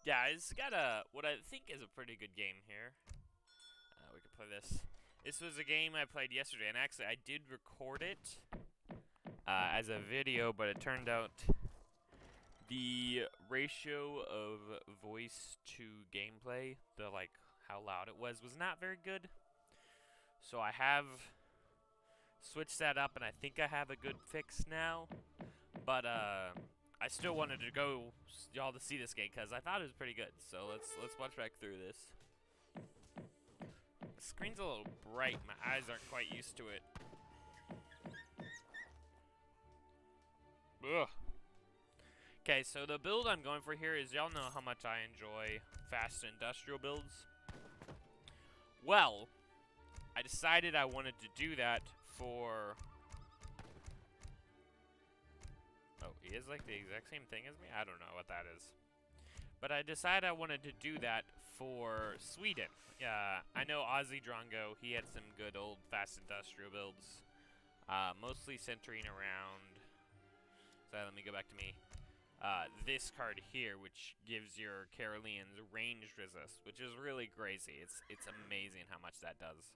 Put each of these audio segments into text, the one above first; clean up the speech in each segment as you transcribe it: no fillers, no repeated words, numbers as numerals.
Yeah, it's got what I think is a pretty good game here. We could play this. This was a game I played yesterday, and actually I did record it as a video, but it turned out the ratio of voice to gameplay, how loud it was not very good. So I have switched that up, and I think I have a good fix now. But I still wanted to go y'all to see this game because I thought it was pretty good. So let's watch back through this. The screen's a little bright. My eyes aren't quite used to it. Ugh. Okay, so the build I'm going for here is, y'all know how much I enjoy fast industrial builds. Well, I decided I wanted to do that for... Oh, he is like the exact same thing as me? I don't know what that is. But I decided I wanted to do that for Sweden. I know Ozzy Drongo, he had some good old fast industrial builds. Mostly centering around... So let me go back to me. This card here, which gives your Caroleans ranged resist, which is really crazy. It's amazing how much that does.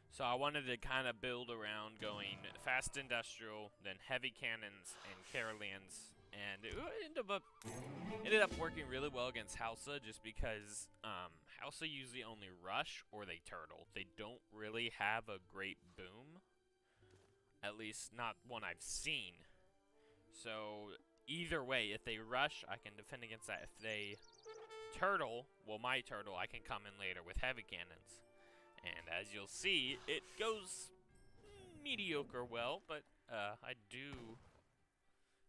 So I wanted to kind of build around going fast industrial, then heavy cannons and Caroleans, and it ended up working really well against Hausa, just because Hausa usually only rush or they turtle. They don't really have a great boom, at least not one I've seen. So either way, if they rush, I can defend against that. If they turtle, well, my turtle, I can come in later with heavy cannons. And as you'll see, it goes mediocre well, but I do...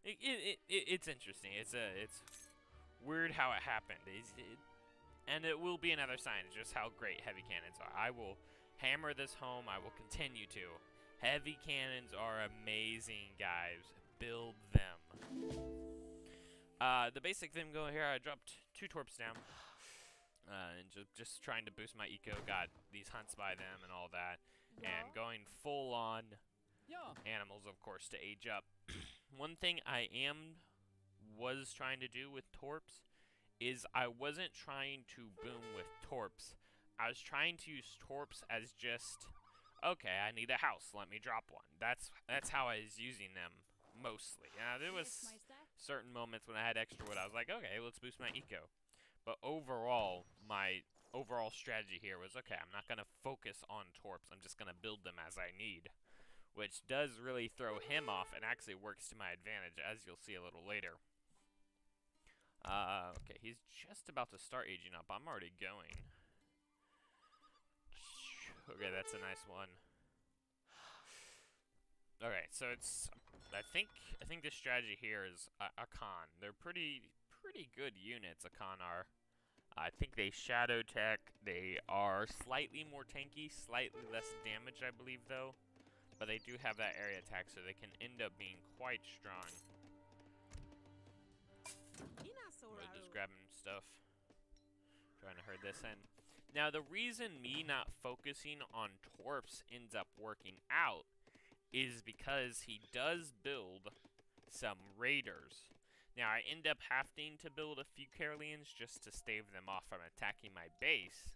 It's interesting. It's weird how it happened. And it will be another sign of just how great heavy cannons are. I will hammer this home. I will continue to. Heavy cannons are amazing, guys. Build them. The basic thing going here, I dropped 2 torps down. And just trying to boost my eco, got these hunts by them and all that. And going full on animals, of course, to age up. One thing I was trying to do with torps is I wasn't trying to boom with torps. I was trying to use torps as just, okay, I need a house, let me drop one. That's how I was using them mostly. There was certain moments when I had extra wood, I was like, okay, let's boost my eco. But overall, my overall strategy here was, okay, I'm not going to focus on torps, I'm just going to build them as I need. Which does really throw him off and actually works to my advantage, as you'll see a little later. Okay, he's just about to start aging up. I'm already going. Okay, that's a nice one. Okay, so it's... I think the strategy here is Akan. They're pretty good units, Akan are. I think they shadow tech. They are slightly more tanky, slightly less damage, I believe, though. But they do have that area attack, so they can end up being quite strong. We're just grabbing stuff. Trying to herd this in. Now, the reason me not focusing on torps ends up working out is because he does build some raiders. Now, I end up having to build a few Caroleans just to stave them off from attacking my base.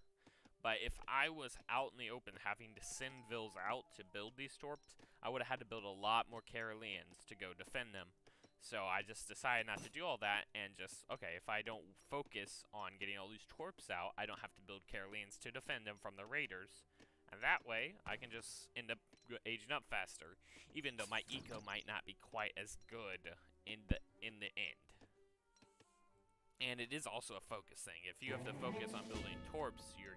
But if I was out in the open having to send Vils out to build these torps, I would have had to build a lot more Caroleans to go defend them. So I just decided not to do all that and just, okay, if I don't focus on getting all these torps out, I don't have to build Caroleans to defend them from the raiders. And that way, I can just end up aging up faster, even though my eco might not be quite as good in the end. And it is also a focus thing. If you have to focus on building torps, you're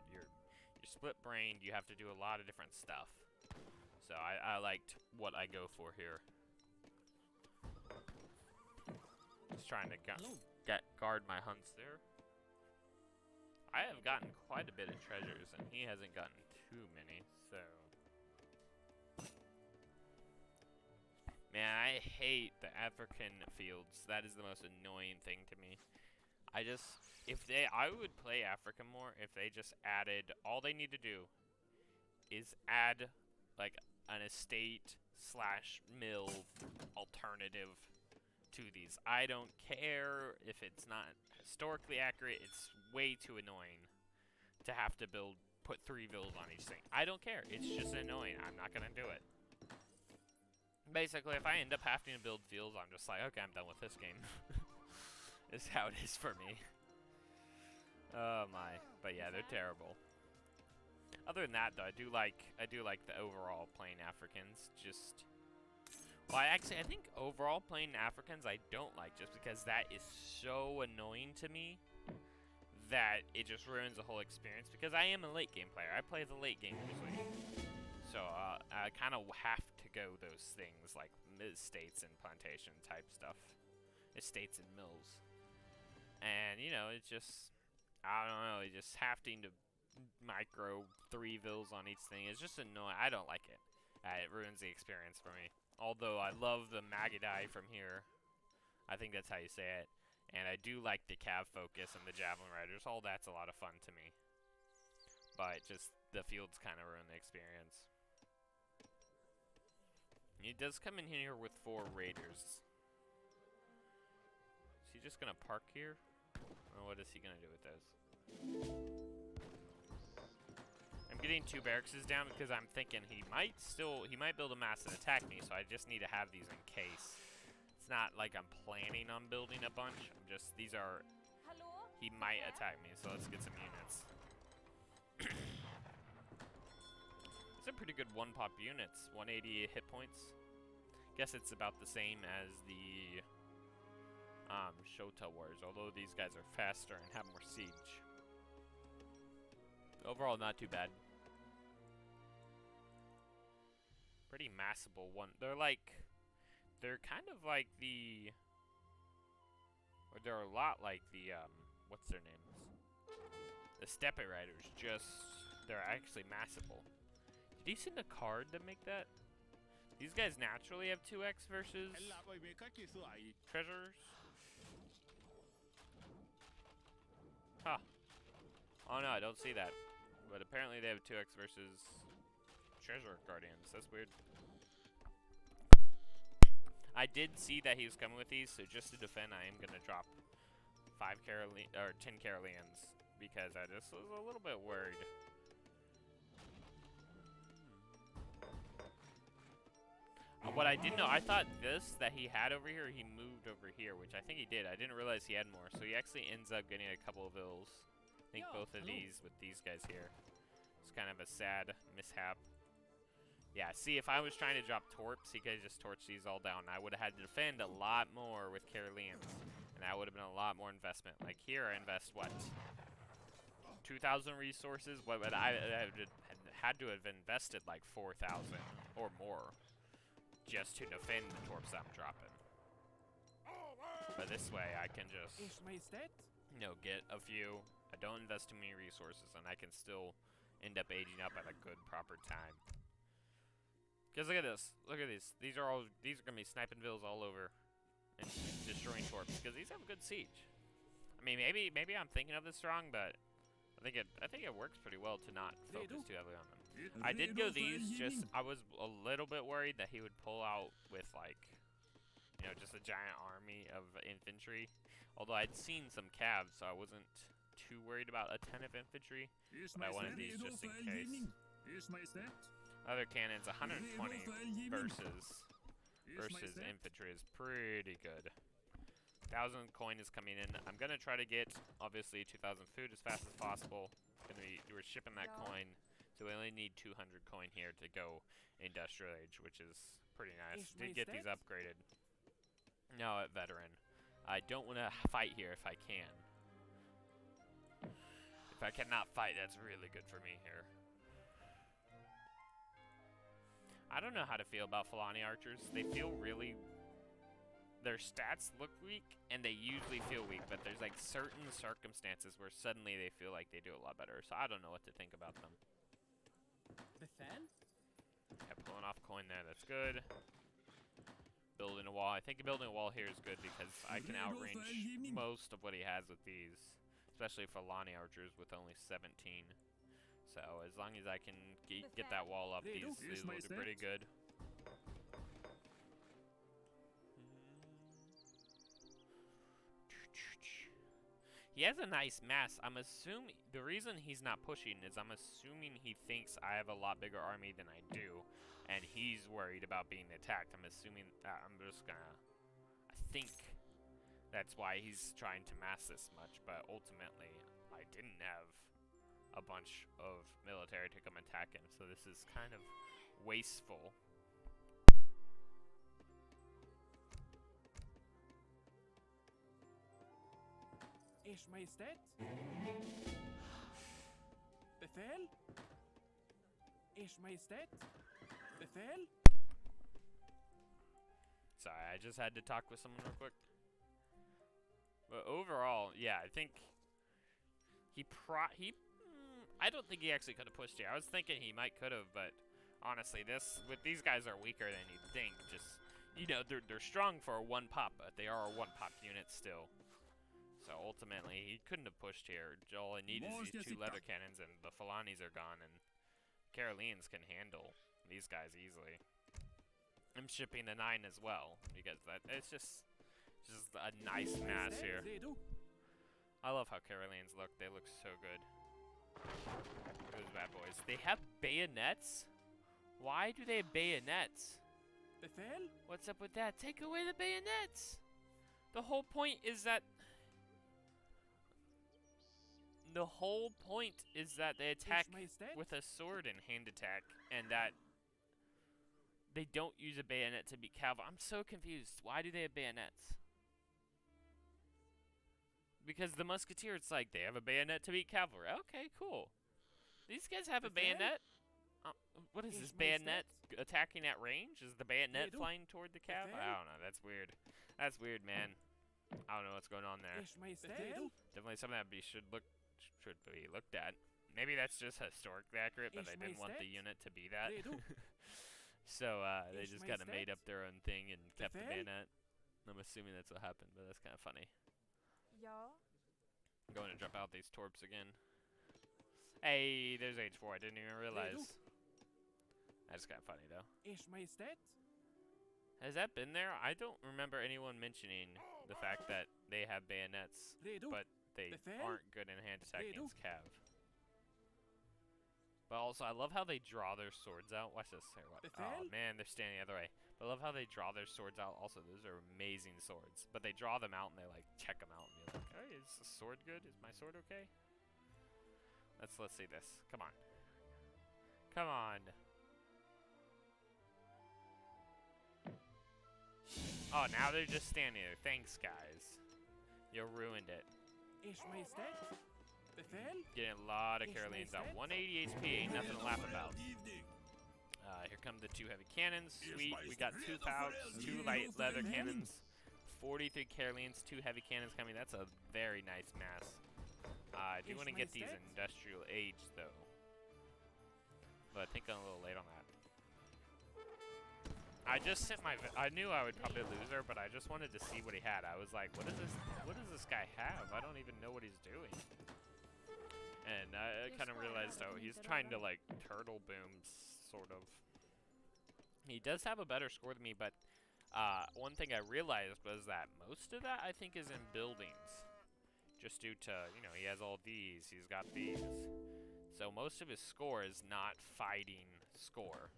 split-brained. You have to do a lot of different stuff. So I liked what I go for here. Just trying to guard my hunts there. I have gotten quite a bit of treasures, and he hasn't gotten too many, so... Man, I hate the African fields. That is the most annoying thing to me. I would play Africa more if they just added, all they need to do is add, like, an estate / mill alternative to these. I don't care if it's not historically accurate. It's way too annoying to have to put 3 vills on each thing. I don't care. It's just annoying. I'm not gonna do it. Basically, if I end up having to build fields, I'm just like, okay, I'm done with this game. Is how it is for me. Oh my. But yeah, they're terrible. Other than that, though, I do like the overall plain Africans. Well, I think overall plain Africans I don't like, just because that is so annoying to me that it just ruins the whole experience. Because I am a late game player. I play the late game usually. So I kind of have to go those things like estates and plantation type stuff. Estates and mills. And, you know, it's just, I don't know, just having to micro 3 vills on each thing is just annoying. I don't like it. It ruins the experience for me. Although I love the Magadai from here. I think that's how you say it. And I do like the Cav Focus and the Javelin Riders. All that's a lot of fun to me. But just the fields kind of ruin the experience. He does come in here with 4 raiders. Is he just gonna park here? Or what is he gonna do with those? I'm getting 2 barracks down because I'm thinking he might build a mass and attack me, so I just need to have these in case. It's not like I'm planning on building a bunch. These are, he might attack me, so let's get some units. These are pretty good 1-pop units, 180 hit points. Guess it's about the same as the Shota Wars, although these guys are faster and have more siege. Overall, not too bad. Pretty massable one. They're kind of like the, or they're a lot like the, what's their names? The Steppe Riders, they're actually massable. Did he send a card to make that? These guys naturally have 2x versus treasures. Huh. Oh no, I don't see that. But apparently they have 2x versus treasure guardians. That's weird. I did see that he was coming with these, so just to defend, I am gonna drop 10 Caroleans because I just was a little bit worried. What I didn't know, I thought this that he had over here, he moved over here, which I think he did. I didn't realize he had more, so he actually ends up getting a couple of vills. I think both of these with these guys here. It's kind of a sad mishap. Yeah, see, if I was trying to drop torps, he could just torch these all down. I would have had to defend a lot more with Caroleans, and that would have been a lot more investment. Like here, I invest, what, 2,000 resources? What would I have had to have invested like 4,000 or more just to defend the torps I'm dropping. But this way, I can just, you know, get a few. I don't invest too many resources, and I can still end up aging up at a good, proper time. Because look at this. Look at these. These are gonna be sniping vills all over and destroying torps. Because these have a good siege. I mean, maybe I'm thinking of this wrong, but I think it works pretty well to not focus too heavily on them. I did go these. I was a little bit worried that he would pull out with like, you know, just a giant army of infantry. Although I'd seen some calves, so I wasn't too worried about a ton of infantry. But I wanted these just in case. Other cannons, 120 versus infantry is pretty good. 1,000 coin is coming in. I'm gonna try to get obviously 2,000 food as fast as possible. We're shipping that coin, so we only need 200 coin here to go industrial age, which is pretty nice. Did get these upgraded. No, at veteran. I don't want to fight here if I can. If I cannot fight, that's really good for me here. I don't know how to feel about Fulani archers. They feel really... Their stats look weak, and they usually feel weak, but there's like certain circumstances where suddenly they feel like they do a lot better. So I don't know what to think about them. Yeah, pulling off coin there, that's good. Building a wall. I think building a wall here is good because I can outrange most of what he has with these. Especially for Fulani archers with only 17. So as long as I can get that wall up, these will do pretty good. He has a nice mass. I'm assuming the reason he's not pushing is I'm assuming he thinks I have a lot bigger army than I do, and he's worried about being attacked. I'm assuming that. I'm just gonna. I think that's why he's trying to mass this much. But ultimately, I didn't have a bunch of military to come attack him, so this is kind of wasteful. Ers Majestet? Befehl? Ers Majestet? Befehl? Sorry, I just had to talk with someone real quick. But overall, yeah, I think I don't think he actually could have pushed here. I was thinking he might could have, but honestly, these guys are weaker than you'd think. Just, you know, they're strong for a one pop, but they are a one pop unit still. So ultimately, he couldn't have pushed here. All he needs is these 2 leather cannons, and the Falanis are gone, and Carolines can handle these guys easily. I'm shipping the 9 as well, because it's just a nice mass here. I love how Carolines look. They look so good. Those bad boys. They have bayonets? Why do they have bayonets? Befehl? What's up with that? Take away the bayonets! The whole point is that they attack with a sword and hand attack, and that they don't use a bayonet to beat cavalry. I'm so confused. Why do they have bayonets? Because the musketeer, it's like, they have a bayonet to beat cavalry. Okay, cool. These guys have a bayonet? What is this, bayonet attacking at range? Is the bayonet flying toward the cav? I don't know, that's weird. That's weird, man. I don't know what's going on there. Definitely something that should be looked at. Maybe that's just historically accurate, but they didn't want the unit to be that. So they just kind of made up their own thing and kept the bayonet. I'm assuming that's what happened, but that's kind of funny. I'm going to jump out these torps again. Hey, there's H4. I didn't even realize. That's kind of funny, though. Has that been there? I don't remember anyone mentioning the fact that they have bayonets, but they aren't good in hand attack against cav. But also, I love how they draw their swords out. Watch this. Here, oh, man, they're standing the other way. But I love how they draw their swords out. Also, those are amazing swords. But they draw them out and they, like, check them out and be like, hey, is the sword good? Is my sword okay? Let's see this. Come on. Come on. Oh, now they're just standing there. Thanks, guys. You ruined it. Getting a lot of Carolines out. 180 HP ain't nothing to laugh about. Here come the 2 heavy cannons. Sweet. We got 2 pouch, 2 light leather cannons, 43 Carolines, 2 heavy cannons coming. That's a very nice mass. I do want to get these industrial age, though. But I think I'm a little late on that. I just sent I knew I would probably lose her, but I just wanted to see what he had. I was like, what does this guy have? I don't even know what he's doing. And I kind of realized, oh, he's trying to, like, turtle boom, sort of. He does have a better score than me, but one thing I realized was that most of that, I think, is in buildings. Just due to, you know, he has all these, he's got these. So most of his score is not fighting score.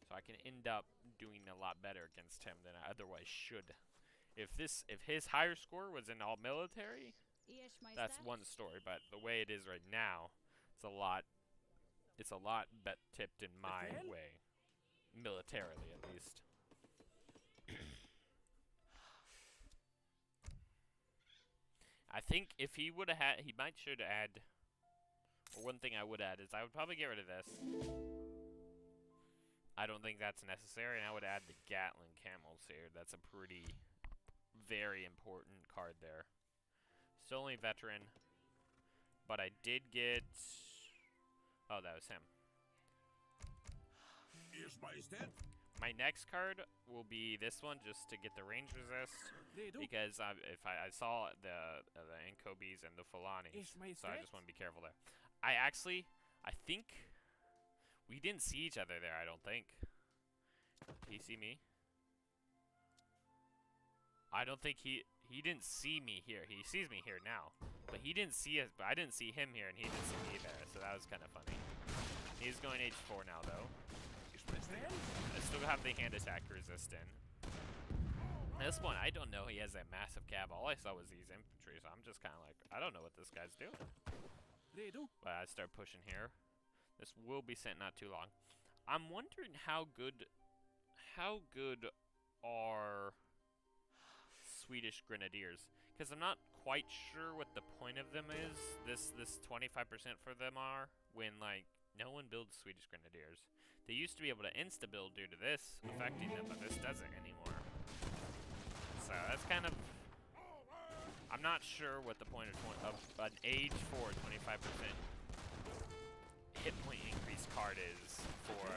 So I can end up doing a lot better against him than I otherwise should. If his higher score was in all military, that's one story. But the way it is right now, it's a lot tipped in my way, militarily at least. I think if he would have had, should add. Or one thing I would add is I would probably get rid of this. I don't think that's necessary, and I would add the Gatling camels here. That's a very important card there. Still only veteran, but I did get. Oh, that was him. My next card will be this one, just to get the range resist, because if I saw the Ancobes and the Falanis, so I just want to be careful there. I think we didn't see each other there. I don't think. Did he see me? I don't think he he didn't see me here. He sees me here now, but he didn't see us. But I didn't see him here, and he didn't see me there. So that was kind of funny. He's going H4 now, though. I still have the hand attack resistant. At this point, I don't know he has that massive cab. All I saw was these infantry, so I'm just kind of like, I don't know what this guy's doing. But I start pushing here. This will be sent not too long. I'm wondering how good are Swedish Grenadiers, because I'm not quite sure what the point of them is. This 25% for them are when like no one builds Swedish Grenadiers. They used to be able to insta build due to this affecting them, but this doesn't anymore. So that's kind of, I'm not sure what the point of an age 4 25% hit point increase card is for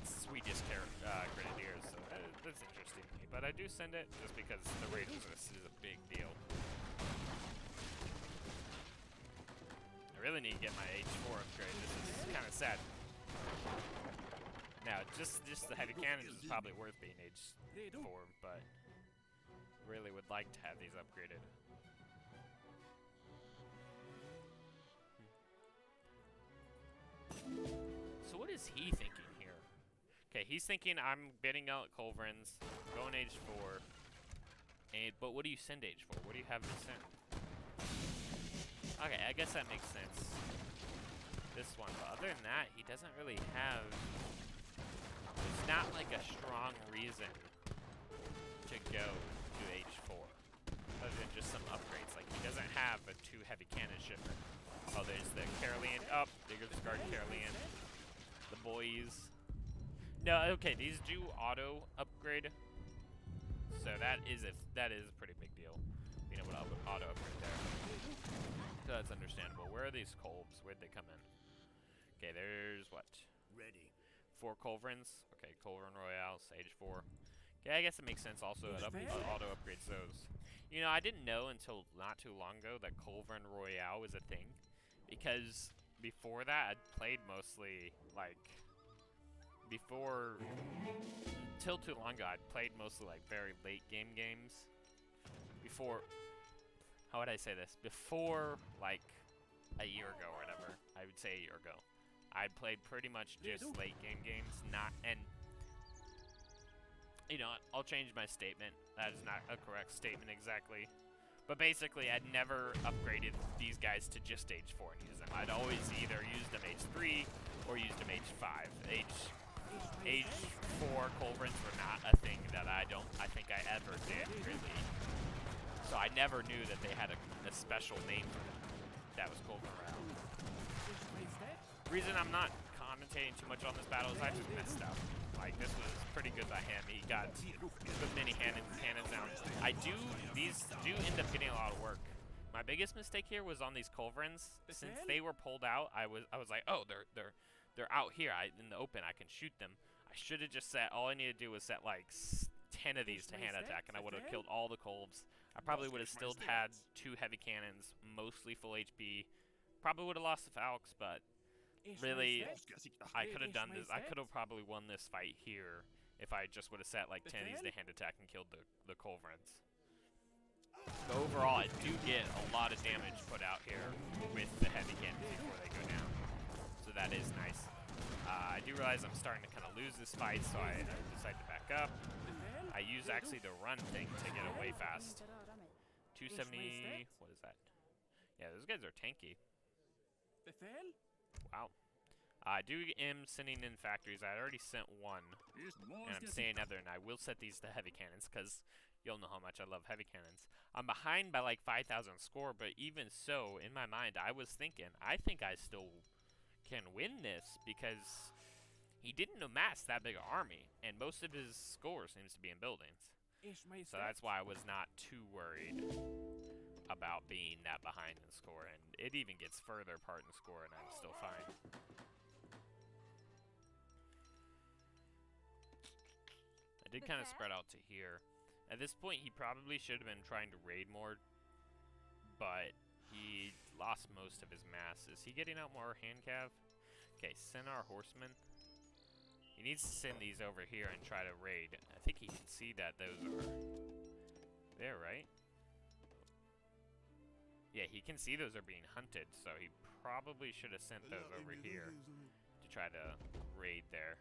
Swedish Grenadiers, so that's interesting to me. But I do send it just because the rage resist is a big deal. I really need to get my H4 upgrade. This is kind of sad. Now, just the heavy cannons is probably worth being H4, but really would like to have these upgraded. So what is he thinking here? Okay, he's thinking I'm bidding out Culverins, going H4, but what do you send H4? What do you have to send? Okay, I guess that makes sense. This one, but other than that, he doesn't really have, there's not like a strong reason to go to H4, other than just some upgrades. Like, he doesn't have a 2 heavy cannon shipment. Oh, there's the Carolean. Oh, there's guard Carolean. The boys. No, okay, these do auto upgrade. So that is a pretty big deal. Being able to auto upgrade there. So that's understandable. Where are these Colbs? Where'd they come in? Okay, there's what? Ready. 4 Culverins. Okay, Culverin Royale, Sage 4. Okay, I guess it makes sense also that auto upgrades those. You know, I didn't know until not too long ago that Culverin Royale was a thing. Because before that, I'd played mostly, like, till too long ago, I'd played mostly, like, very late game games. Before, how would I say this? Before, like, a year ago or whatever, I would say a year ago, I played pretty much just late game games, and, you know, I'll change my statement. That is not a correct statement exactly. But basically, I'd never upgraded these guys to just H4 and use them. I'd always either use them H3 or use them H5. H4 Culverins were not a thing that I think I ever did, really. So I never knew that they had a special name for them. That was Culverin Royale. Reason I'm not commentating too much on this battle is I just messed up. Like, this was pretty good by him. He got the mini cannons down. These do end up getting a lot of work. My biggest mistake here was on these Culverins. Since they were pulled out, I was like, oh, they're out here. In the open, I can shoot them. I should have just set, all I needed to do was set like 10 of these to hand attack, and I would have killed all the Colbs. I probably would have still had 2 heavy cannons, mostly full HP. Probably would have lost the Falcons, but really, I could have done this. I could have probably won this fight here if I just would have set like 10 of these to hand attack and killed the Culverins. But overall, I do get a lot of damage put out here with the heavy cannons before they go down. So that is nice. I do realize I'm starting to kind of lose this fight, so I decide to back up. I use actually the run thing to get away fast. 270, what is that? Yeah, those guys are tanky. Wow. I am sending in factories. I already sent one, and I'm saying other, and I will set these to heavy cannons, because you'll know how much I love heavy cannons. I'm behind by like 5,000 score, but even so, in my mind, I was thinking, I think I still can win this, because he didn't amass that big an army, and most of his score seems to be in buildings. So that's why I was not too worried about being that behind in score, and it even gets further apart in score, and I'm still fine. I did kind of spread out to here. At this point, he probably should have been trying to raid more, but he lost most of his mass. Is he getting out more hand cav? Okay, send our horsemen. He needs to send these over here and try to raid. I think he can see that those are there, right? Yeah, he can see those are being hunted, so he probably should have sent those over here to try to raid there.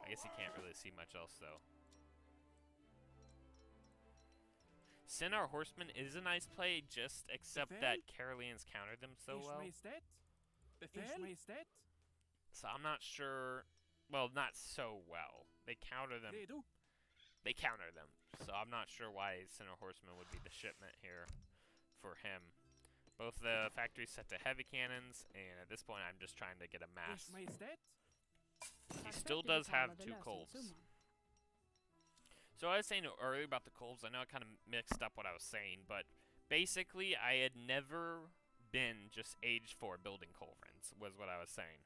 I guess he can't really see much else, though. Send Our Horseman is a nice play, just except that Caroleans counter them so well. So I'm not sure. Well, not so well. They counter them. They counter them. So I'm not sure why Center Horseman would be the shipment here for him. Both the factories set to heavy cannons, and at this point I'm just trying to get a mass. He still does have 2 Colves. So I was saying earlier about the Colves, I know I kind of mixed up what I was saying, but basically I had never been just Age 4 building Culverins, was what I was saying.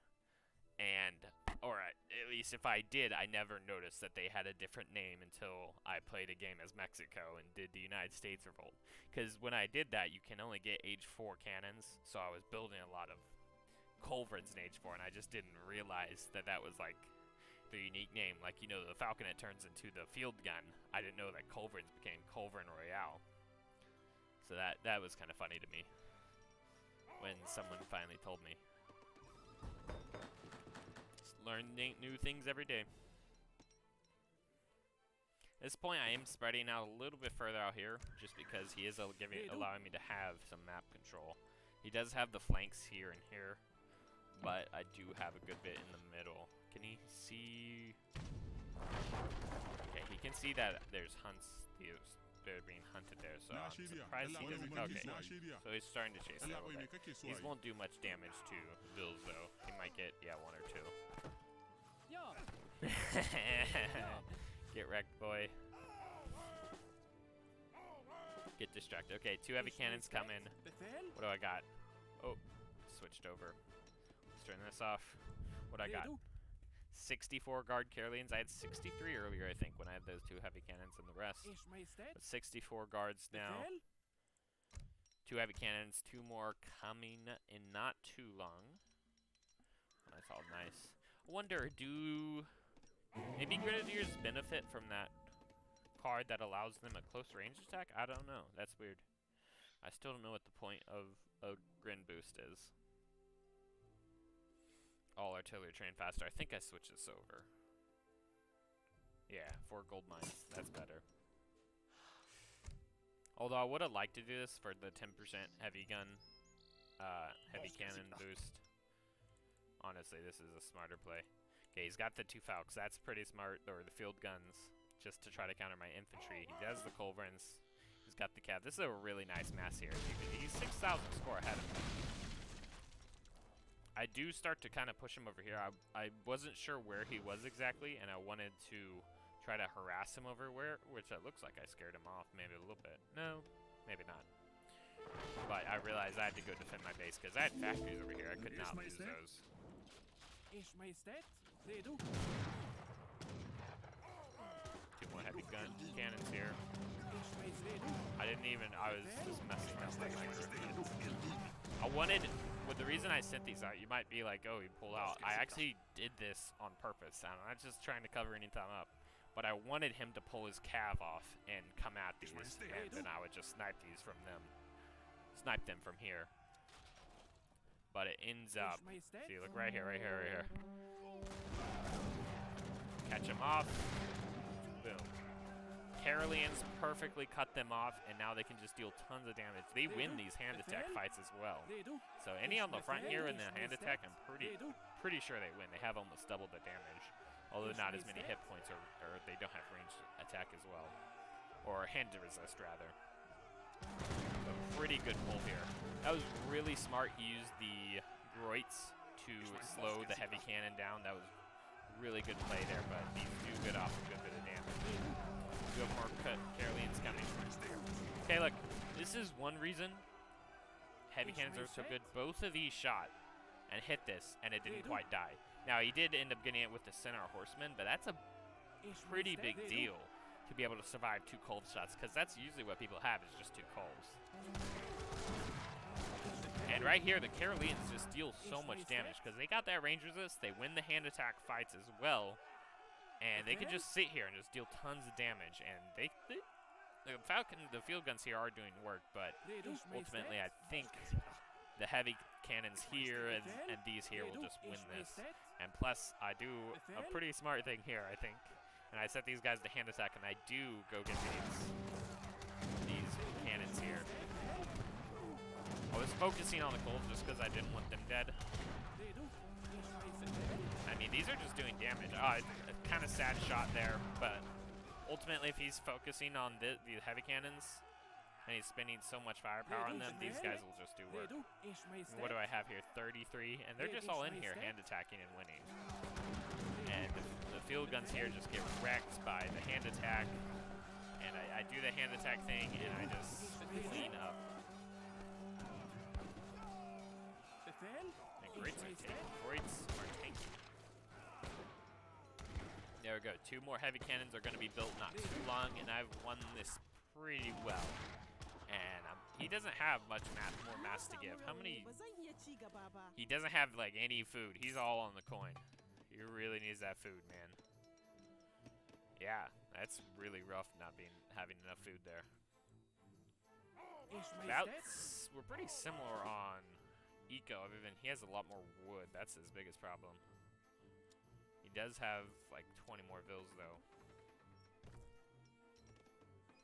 And, or at least if I did, I never noticed that they had a different name until I played a game as Mexico and did the United States Revolt. Because when I did that, you can only get Age 4 cannons, so I was building a lot of Culverins in Age 4, and I just didn't realize that that was like the unique name. Like, you know, the Falconet turns into the field gun. I didn't know that Culverins became Culverin Royale. So that was kind of funny to me when someone finally told me. Learn new things every day. At this point, I am spreading out a little bit further out here, just because he is allowing me to have some map control. He does have the flanks here and here, but I do have a good bit in the middle. Can he see? Okay, he can see that there's hunts. They're being hunted there, so I'm surprised he doesn't. Okay, so he's starting to chase a little bit. These won't do much damage to Bills, though. He might get, yeah, 1 or 2. Get wrecked, boy. Get distracted. Okay, 2 heavy cannons coming. What do I got? Oh, switched over. Let's turn this off. What do I got? 64 guard Caroleans. I had 63 earlier, I think, when I had those 2 heavy cannons and the rest. But 64 guards now. 2 heavy cannons, 2 more coming in not too long. That's all nice. I wonder, do maybe Grenadiers benefit from that card that allows them a close range attack? I don't know. That's weird. I still don't know what the point of a Gren boost is. All artillery train faster. I think I switched this over. Yeah, 4 gold mines. That's better. Although I would have liked to do this for the 10% heavy gun, heavy cannon boost. Honestly, this is a smarter play. Okay, he's got the 2 Falcons. That's pretty smart. Or the field guns, just to try to counter my infantry. He does the Culverins. He's got the cav. This is a really nice mass here. He's 6,000 score ahead of me. I do start to kind of push him over here. I wasn't sure where he was exactly, and I wanted to try to harass him over where, which it looks like I scared him off maybe a little bit. No, maybe not. But I realized I had to go defend my base because I had factories over here. I could not lose those. 2 more heavy gun cannons here. I was just messing up my microphone. I wanted, well, the reason I sent these out, you might be like, oh, he pulled out. I actually did this on purpose. I'm not just trying to cover anything up. But I wanted him to pull his cav off and come at these, and then I would just snipe these from them. Snipe them from here. But it ends up, see, look right here, right here, right here. Catch him off. Boom. Caroleans perfectly cut them off, and now they can just deal tons of damage. They win these hand attack fights as well. So any on the front here in the hand attack, I'm pretty sure they win. They have almost double the damage, although not as many hit points, or they don't have ranged attack as well, or hand to resist rather. A pretty good pull here. That was really smart. He used the Groits to slow the heavy cannon down. That was really good play there, but these do get off a good bit of damage. We have more Caroleans coming. Okay, look, this is one reason heavy cannons are so good. Both of these shot and hit this, and it didn't quite die. Now, he did end up getting it with the Centaur Horseman, but that's a pretty big deal to be able to survive 2 cold shots, because that's usually what people have, is just 2 colds. And right here, the Caroleans just deal so much damage, because they got that range resist, they win the hand attack fights as well, And they can just sit here and just deal tons of damage. And the field guns here are doing work, but ultimately I think the heavy cannons here and these here will just win this. And plus, I do a pretty smart thing here, I think. And I set these guys to hand attack, and I do go get these cannons here. I was focusing on the Colts just because I didn't want them dead. I mean, these are just doing damage. Oh, a kind of sad shot there, but ultimately, if he's focusing on the heavy cannons, and he's spending so much firepower on them, these guys will just do work. What do I have here? 33, and they're just all in here hand attacking and winning. And the field guns here just get wrecked by the hand attack, and I do the hand attack thing, and I just clean up. And Greats are tanky. There we go. 2 more heavy cannons are going to be built not too long, and I've won this pretty well. And he doesn't have much more mass to give. How many? He doesn't have like any food. He's all on the coin. He really needs that food, man. Yeah, that's really rough not having enough food there. We're pretty similar on eco, other than he has a lot more wood. That's his biggest problem. He does have like 20 more vills though.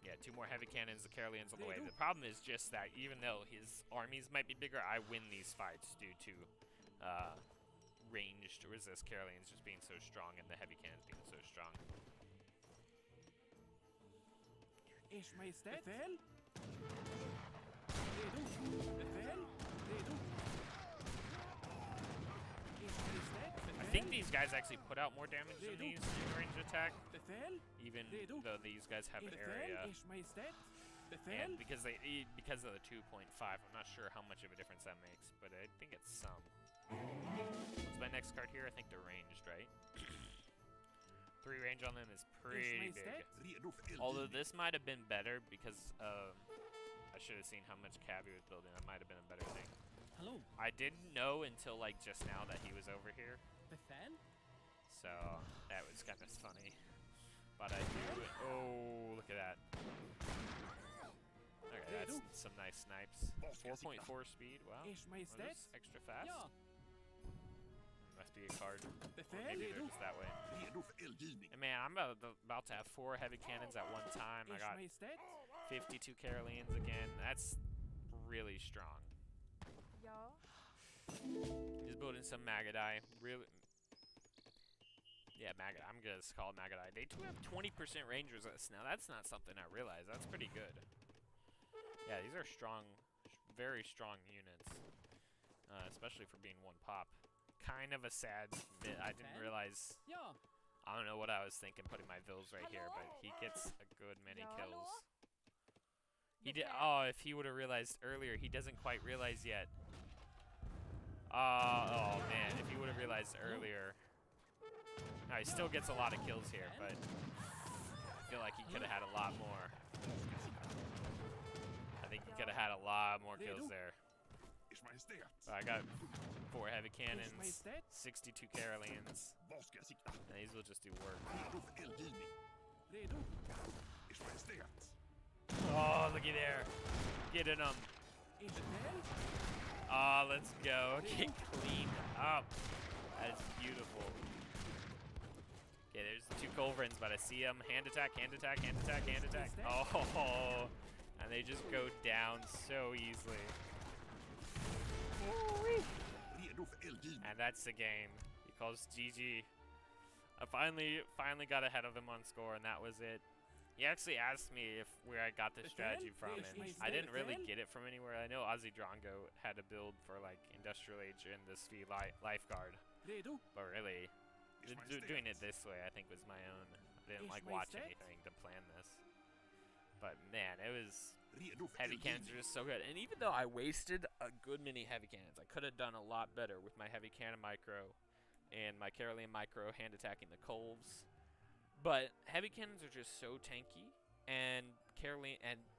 Yeah, 2 more heavy cannons, the Caroleans on the way. The problem is just that even though his armies might be bigger, I win these fights due to ranged resist Caroleans just being so strong and the heavy cannons being so strong. I think these guys actually put out more damage than these in range attack, even though these guys have an area. And because of the 2.5, I'm not sure how much of a difference that makes, but I think it's some. What's my next card here? I think they're ranged, right? 3 range on them is pretty big. Although this might have been better because I should have seen how much cav he was building. That might have been a better thing. Hello. I didn't know until like just now that he was over here. So that was kind of funny. But I do. Oh, look at that. Okay, that's some nice snipes. 4.4 speed. Wow. Are those extra fast? Must be a card. Or maybe they're just that way. And man, I'm about to have 4 heavy cannons at one time. I got 52 Caroleans again. That's really strong. Just building some Magadai. Really. Yeah, Magadai. I'm gonna call it Magadai. They do have 20% range resist. Now that's not something I realized. That's pretty good. Yeah, these are strong, very strong units, especially for being 1 pop. Kind of a sad bit. I didn't realize. I don't know what I was thinking putting my vills right here, but he gets a good many kills. He did. Oh, if he would have realized earlier, he doesn't quite realize yet. Oh man, if he would have realized earlier. Now he still gets a lot of kills here, but I feel like he could have had a lot more. I think he could have had a lot more kills there. But I got 4 heavy cannons, 62 Caroleans, and these will just do work. Oh, looky there. Getting them. Oh, let's go. Get cleaned up. That is beautiful. Okay, there's the 2 culverins, but I see them. Hand attack, hand attack, hand attack, hand attack. Oh, and they just go down so easily. And that's the game. He calls GG. I finally got ahead of him on score, and that was it. He actually asked me where I got this strategy from, and I didn't really get it from anywhere. I know AOE3DE had a build for like Industrial Age and this V Lifeguard, but really, doing it this way I think was my own. I didn't like watch anything to plan this, but man, it was. Heavy cannons are just so good, and even though I wasted a good many heavy cannons, I could have done a lot better with my heavy cannon micro and my Carolean micro hand attacking the Colves. But heavy cannons are just so tanky, and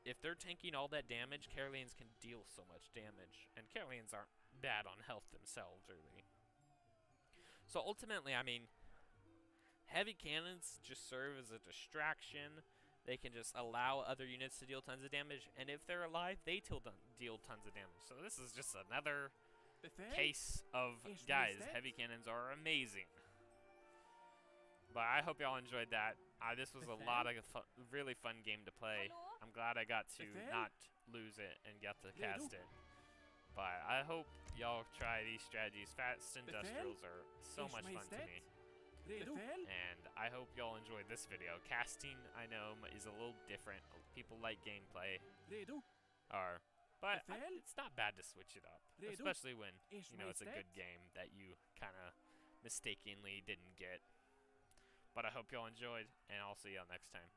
if they're tanking all that damage, Caroleans can deal so much damage, and Caroleans aren't bad on health themselves, really. So ultimately, I mean, Heavy cannons just serve as a distraction. They can just allow other units to deal tons of damage, and if they're alive, they deal tons of damage. So this is just another Befäl? case of, Yes, guys, Majestät. heavy cannons are amazing. But I hope y'all enjoyed that. This was a Befäl? lot of really fun game to play. Hallo? I'm glad I got to Befäl? not lose it and got to Redo. cast it. But I hope y'all try these strategies. Fast Befäl? Industrials are so Yes, much fun to Majestät. me. Redo. Befäl? And I hope y'all enjoyed this video. Casting, I know, is a little different. People like gameplay, Redo. but Befäl? it's not bad to switch it up, Redo. especially when Yes, you know it's a good Majestät. game that you kind of mistakenly didn't get. But I hope y'all enjoyed, and I'll see y'all next time.